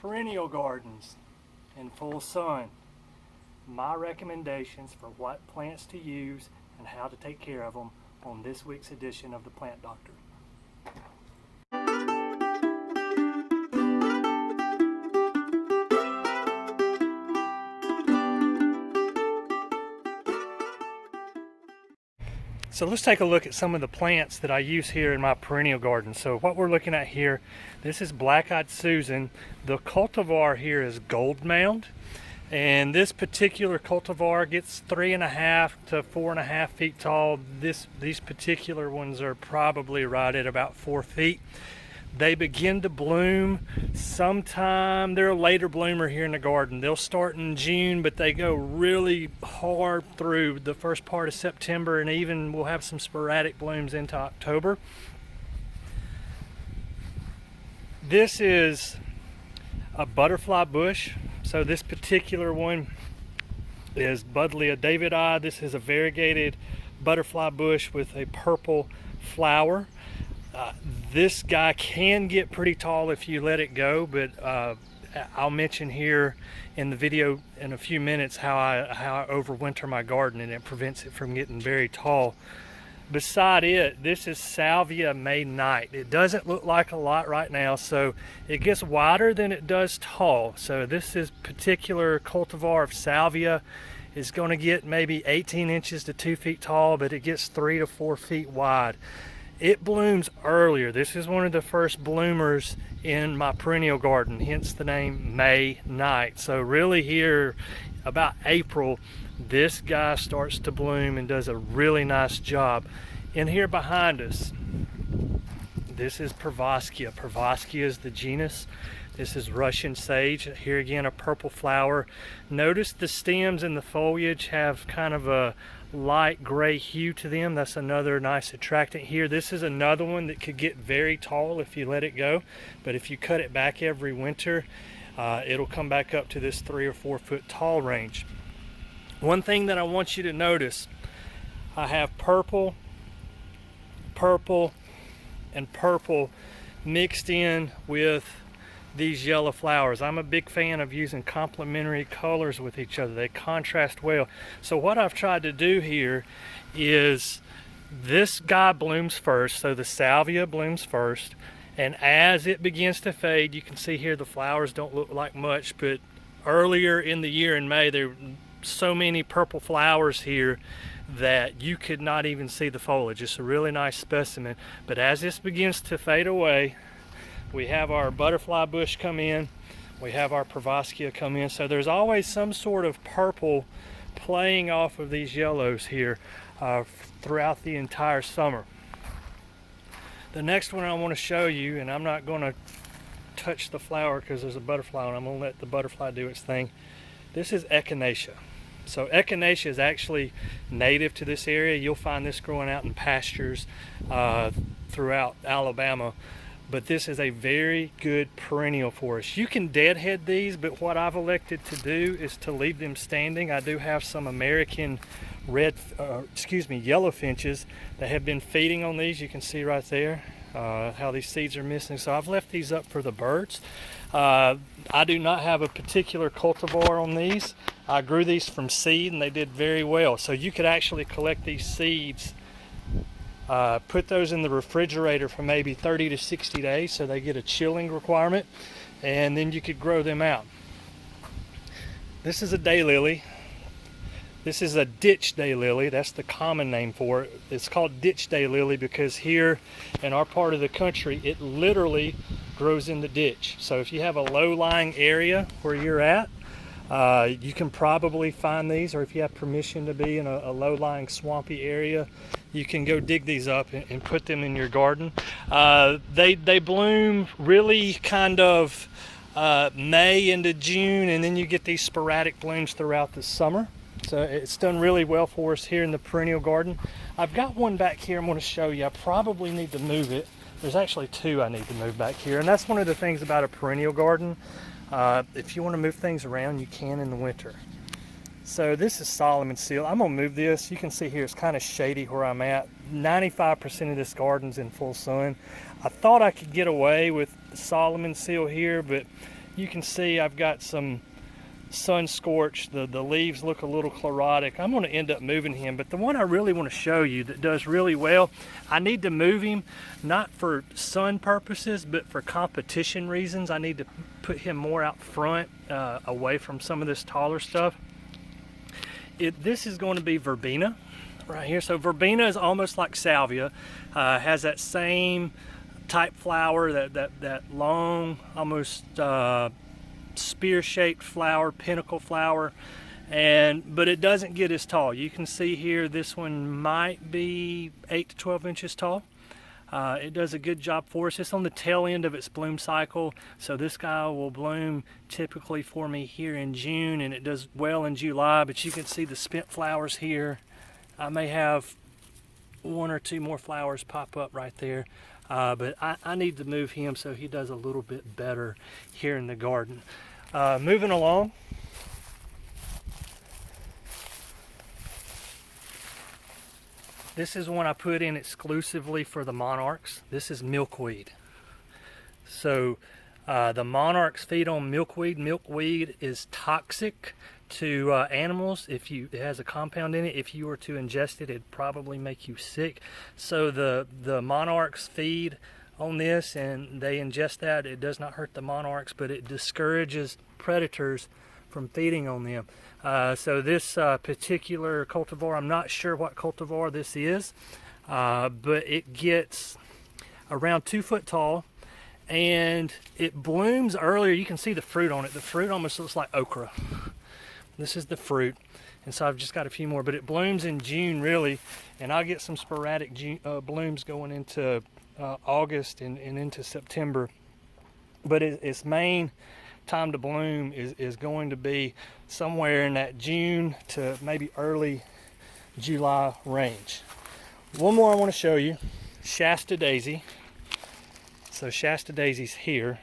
Perennial gardens in full sun. My recommendations for what plants to use and how to take care of them on this week's edition of the Plant Doctor. So let's take a look at some of the plants that I use here in my perennial garden. So what we're looking at here, this is Black-Eyed Susan. The cultivar here is Gold Mound. And this particular cultivar gets 3.5 to 4.5 feet tall. These particular ones are probably right at about 4 feet. They begin to bloom sometime. They're a later bloomer here in the garden. They'll start in June, but they go really hard through the first part of September, and even we'll have some sporadic blooms into October. This is a butterfly bush. So this particular one is Buddleia Davidi. This is a variegated butterfly bush with a purple flower. This guy can get pretty tall if you let it go, but I'll mention here in the video in a few minutes how I overwinter my garden, and it prevents it from getting very tall. Beside it, this is Salvia May Night. It doesn't look like a lot right now, so it gets wider than it does tall. So this is particular cultivar of Salvia is going to get maybe 18 inches to 2 feet tall, but it gets 3 to 4 feet wide. It blooms earlier. This is one of the first bloomers in my perennial garden, hence the name May Night. So really here about April, this guy starts to bloom and does a really nice job. In here behind us, this is Pervaskia. Pervaskia is the genus. This is Russian sage. Here again, a purple flower. Notice the stems and the foliage have kind of a light gray hue to them. That's another nice attractant here. This is another one that could get very tall if you let it go, but if you cut it back every winter, it'll come back up to this 3 or 4 foot tall range. One thing that I want you to notice, I have purple, purple, and purple mixed in with these yellow flowers. I'm a big fan of using complementary colors with each other. They contrast well. So what I've tried to do here is this guy blooms first, so the salvia blooms first, and as it begins to fade, you can see here the flowers don't look like much, but earlier in the year in May there were so many purple flowers here that you could not even see the foliage. It's a really nice specimen, but as this begins to fade away, we have our butterfly bush come in, we have our Pervaskia come in, so there's always some sort of purple playing off of these yellows here throughout the entire summer. The next one I want to show you, and I'm not going to touch the flower because there's a butterfly and I'm going to let the butterfly do its thing. This is Echinacea. So Echinacea is actually native to this area. You'll find this growing out in pastures throughout Alabama. But this is a very good perennial for us. You can deadhead these, but what I've elected to do is to leave them standing. I do have some American yellow finches that have been feeding on these. You can see right there how these seeds are missing. So I've left these up for the birds. I do not have a particular cultivar on these. I grew these from seed and they did very well. So you could actually collect these seeds, put those in the refrigerator for maybe 30 to 60 days so they get a chilling requirement, and then you could grow them out. This is a daylily. This is a ditch daylily. That's the common name for it. It's called ditch daylily because here in our part of the country it literally grows in the ditch. So if you have a low-lying area where you're at, you can probably find these, or if you have permission to be in a low-lying swampy area, you can go dig these up and put them in your garden. They bloom really kind of May into June, and then you get these sporadic blooms throughout the summer. So it's done really well for us here in the perennial garden. I've got one back here I'm going to show you. I probably need to move it. There's actually two I need to move back here, and that's one of the things about a perennial garden. If you want to move things around, you can in the winter. So this is Solomon seal. I'm going to move this. You can see here it's kind of shady where I'm at. 95% of this garden's in full sun. I thought I could get away with the Solomon seal here, but You can see I've got some sun scorched. The leaves look a little chlorotic. I'm going to end up moving him, but the one I really want to show you that does really well, I need to move him not for sun purposes but for competition reasons. I need to put him more out front, away from some of this taller stuff. This is going to be Verbena right here. So Verbena is almost like Salvia, has that same type flower, that long, almost spear-shaped flower, pinnacle flower, but it doesn't get as tall. You can see here this one might be 8 to 12 inches tall. It does a good job for us. It's on the tail end of its bloom cycle, so this guy will bloom typically for me here in June, and it does well in July, but you can see the spent flowers here. I may have 1 or 2 more flowers pop up right there, but I need to move him so he does a little bit better here in the garden. Moving along. This is one I put in exclusively for the monarchs. This is Milkweed. So the monarchs feed on milkweed. Milkweed is toxic to animals. It has a compound in it. If you were to ingest it, it'd probably make you sick. So the monarchs feed on this and they ingest that. It does not hurt the monarchs, but it discourages predators from feeding on them. So this particular cultivar, I'm not sure what cultivar this is, but it gets around 2 foot tall and it blooms earlier. You can see the fruit on it. The fruit almost looks like okra. This is the fruit, and so I've just got a few more, but it blooms in June really, and I'll get some sporadic blooms going into August and into September, but its main time to bloom is going to be somewhere in that June to maybe early July range. One more I want to show you, Shasta Daisy. So Shasta Daisy's here,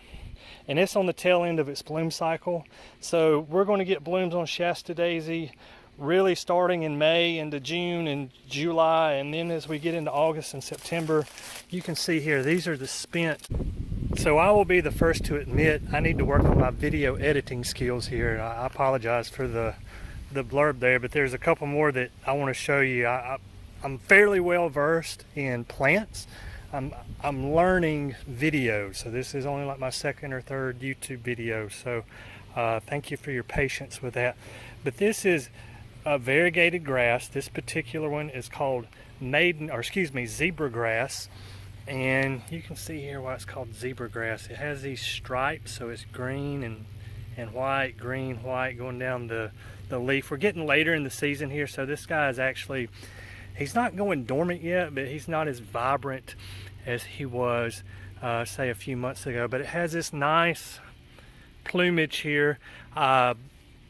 and it's on the tail end of its bloom cycle. So we're going to get blooms on Shasta Daisy really starting in May into June and July, and then as we get into August and September, you can see here these are the spent. So I will be the first to admit I need to work on my video editing skills here. I apologize for the blurb there, but there's a couple more that I want to show you. I'm fairly well versed in plants. I'm learning video, so this is only like my 2nd or 3rd YouTube video, so thank you for your patience with that. But this is a variegated grass. This particular one is called zebra grass, and you can see here why it's called zebra grass. It has these stripes, so it's green and white, green, white going down the leaf. We're getting later in the season here, so this guy is actually, he's not going dormant yet, but he's not as vibrant as he was say a few months ago, but it has this nice plumage here.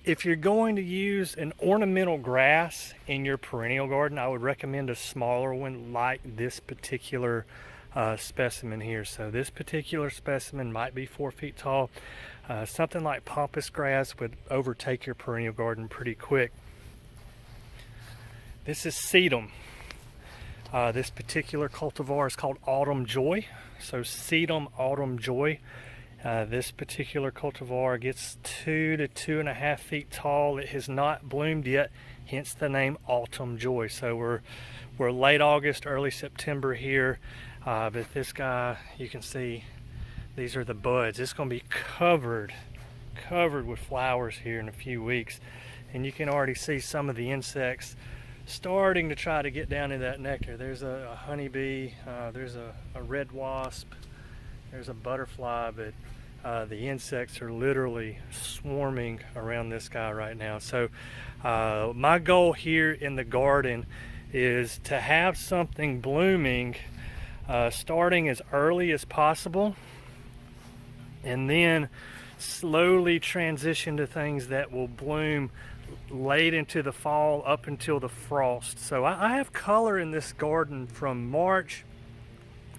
If you're going to use an ornamental grass in your perennial garden, I would recommend a smaller one like this particular specimen here. So this particular specimen might be 4 feet tall. Something like pampas grass would overtake your perennial garden pretty quick. This is Sedum. This particular cultivar is called Autumn Joy. So Sedum Autumn Joy. This particular cultivar gets 2 to 2.5 feet tall. It has not bloomed yet, hence the name Autumn Joy. So we're late August, early September here, but this guy, you can see these are the buds. It's going to be covered with flowers here in a few weeks, and you can already see some of the insects starting to try to get down in that nectar. There's a honeybee, there's a red wasp, there's a butterfly, but the insects are literally swarming around this guy right now. So my goal here in the garden is to have something blooming starting as early as possible, and then slowly transition to things that will bloom late into the fall up until the frost. So I have color in this garden from March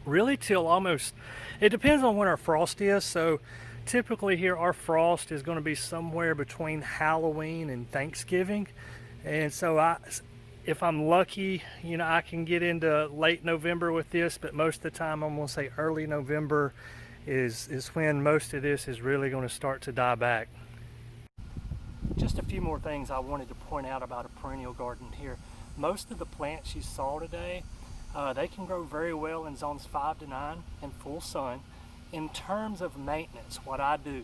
really till almost, it depends on when our frost is. So typically here our frost is going to be somewhere between Halloween and Thanksgiving, and so if I'm lucky, I can get into late November with this, but most of the time I'm going to say early November is when most of this is really going to start to die back. Just a few more things I wanted to point out about a perennial garden here. Most of the plants you saw today, they can grow very well in zones 5 to 9 in full sun. In terms of maintenance, what I do,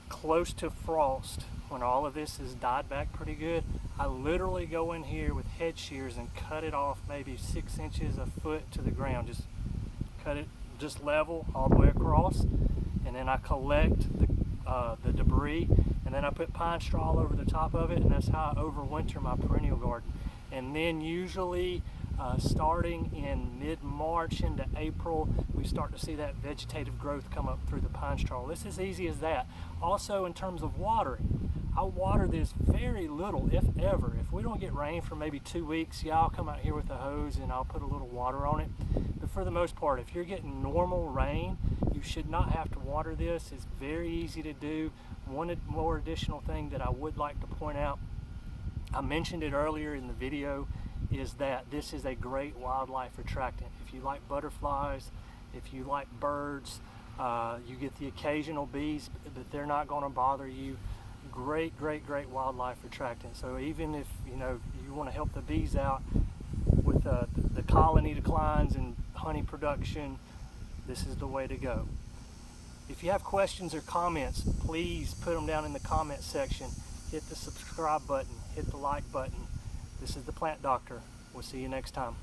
close to frost, when all of this is died back pretty good, I literally go in here with head shears and cut it off maybe 6 inches, a foot to the ground. Just cut it just level all the way across, and then I collect the debris, and then I put pine straw all over the top of it, and that's how I overwinter my perennial garden. And then usually starting in mid-March into April, we start to see that vegetative growth come up through the pine straw. It's as easy as that. Also, in terms of watering, I water this very little, if ever. If we don't get rain for maybe 2 weeks, yeah, I'll come out here with a hose and I'll put a little water on it. But for the most part, if you're getting normal rain, you should not have to water this. It's very easy to do. One more additional thing that I would like to point out, I mentioned it earlier in the video, is that this is a great wildlife attractant. If you like butterflies, if you like birds, you get the occasional bees, but they're not going to bother you. Great wildlife attractant. So even if you want to help the bees out with the colony declines and honey production, this is the way to go. If you have questions or comments, please put them down in the comment section. Hit the subscribe button, hit the like button. This is the Plant Doctor. We'll see you next time.